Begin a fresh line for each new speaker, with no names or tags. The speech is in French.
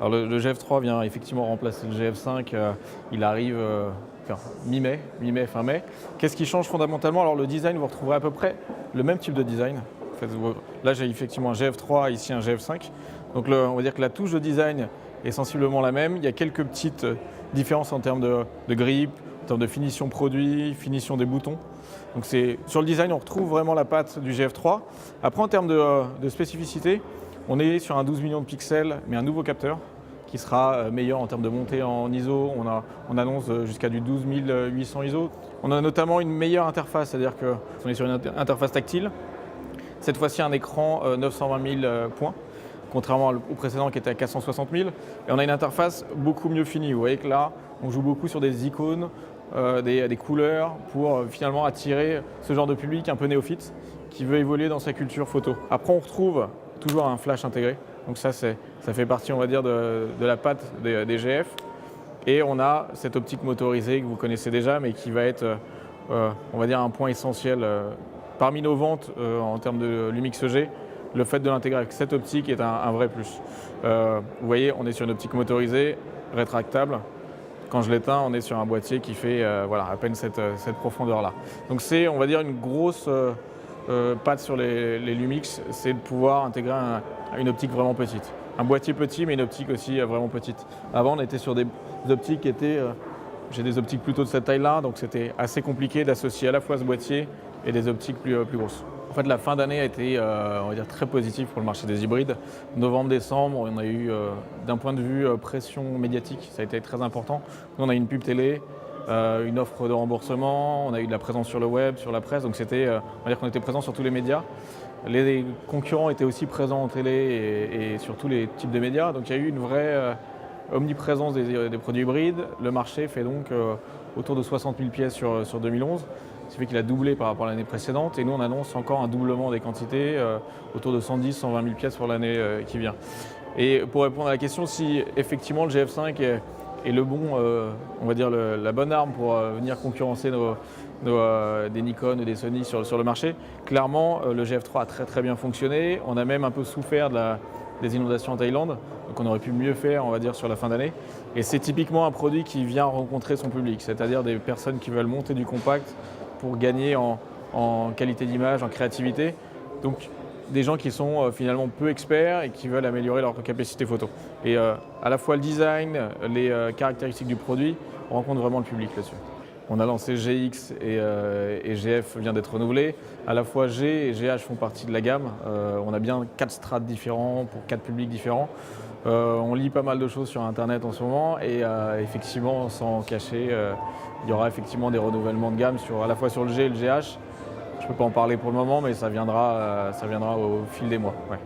Alors le GF3 vient effectivement remplacer le GF5, il arrive mi-mai, fin mai. Qu'est-ce qui change fondamentalement? Alors le design, vous retrouverez à peu près le même type de design. En fait, là j'ai effectivement un GF3, ici un GF5. Donc on va dire que la touche de design est sensiblement la même. Il y a quelques petites différences en termes de grip, en termes de finition produit, finition des boutons. Donc sur le design, on retrouve vraiment la patte du GF3. Après, en termes de spécificité, on est sur un 12 millions de pixels, mais un nouveau capteur qui sera meilleur en termes de montée en ISO. On annonce jusqu'à du 12800 ISO. On a notamment une meilleure interface, c'est-à-dire qu'on est sur une interface tactile. Cette fois-ci, un écran 920 000 points, contrairement au précédent qui était à 460 000. Et on a une interface beaucoup mieux finie. Vous voyez que là, on joue beaucoup sur des icônes, des couleurs pour finalement attirer ce genre de public un peu néophyte qui veut évoluer dans sa culture photo. Après, on retrouve toujours un flash intégré. Donc ça fait partie, on va dire, de la patte des GF. Et on a cette optique motorisée que vous connaissez déjà, mais qui va être, on va dire, un point essentiel. Parmi nos ventes en termes de Lumix-EG, le fait de l'intégrer avec cette optique est un vrai plus. Vous voyez, on est sur une optique motorisée, rétractable. Quand je l'éteins, on est sur un boîtier qui fait voilà, à peine cette profondeur-là. Donc c'est, on va dire, une grosse patte sur les Lumix, c'est de pouvoir intégrer une optique vraiment petite. Un boîtier petit, mais une optique aussi vraiment petite. Avant, on était sur des optiques qui étaient... j'ai des optiques plutôt de cette taille-là, donc c'était assez compliqué d'associer à la fois ce boîtier et des optiques plus grosses. En fait, la fin d'année a été, on va dire, très positive pour le marché des hybrides. Novembre-décembre, on a eu, d'un point de vue pression médiatique, ça a été très important. Nous, on a eu une pub télé, une offre de remboursement, on a eu de la présence sur le web, sur la presse, donc c'était, on va dire qu'on était présent sur tous les médias. Les concurrents étaient aussi présents en télé et sur tous les types de médias, donc il y a eu une vraie omniprésence des produits hybrides. Le marché fait donc autour de 60 000 pièces sur 2011. Ce qui fait qu'il a doublé par rapport à l'année précédente et nous on annonce encore un doublement des quantités, autour de 110-120 000 pièces pour l'année qui vient. Et pour répondre à la question, si effectivement le GF5 est le bon, on va dire la bonne arme pour venir concurrencer des Nikon ou des Sony sur le marché, clairement le GF3 a très bien fonctionné. On a même un peu souffert des inondations en Thaïlande, donc on aurait pu mieux faire, on va dire, sur la fin d'année. Et c'est typiquement un produit qui vient rencontrer son public, c'est-à-dire des personnes qui veulent monter du compact pour gagner en qualité d'image, en créativité. Donc des gens qui sont finalement peu experts et qui veulent améliorer leur capacité photo. Et à la fois le design, les caractéristiques du produit, on rencontre vraiment le public là-dessus. On a lancé GX et GF vient d'être renouvelé. À la fois G et GH font partie de la gamme. On a bien 4 strates différents pour 4 publics différents. On lit pas mal de choses sur Internet en ce moment et effectivement, sans cacher, il y aura effectivement des renouvellements de gamme à la fois sur le G et le GH. Je ne peux pas en parler pour le moment, mais ça viendra au fil des mois. Ouais.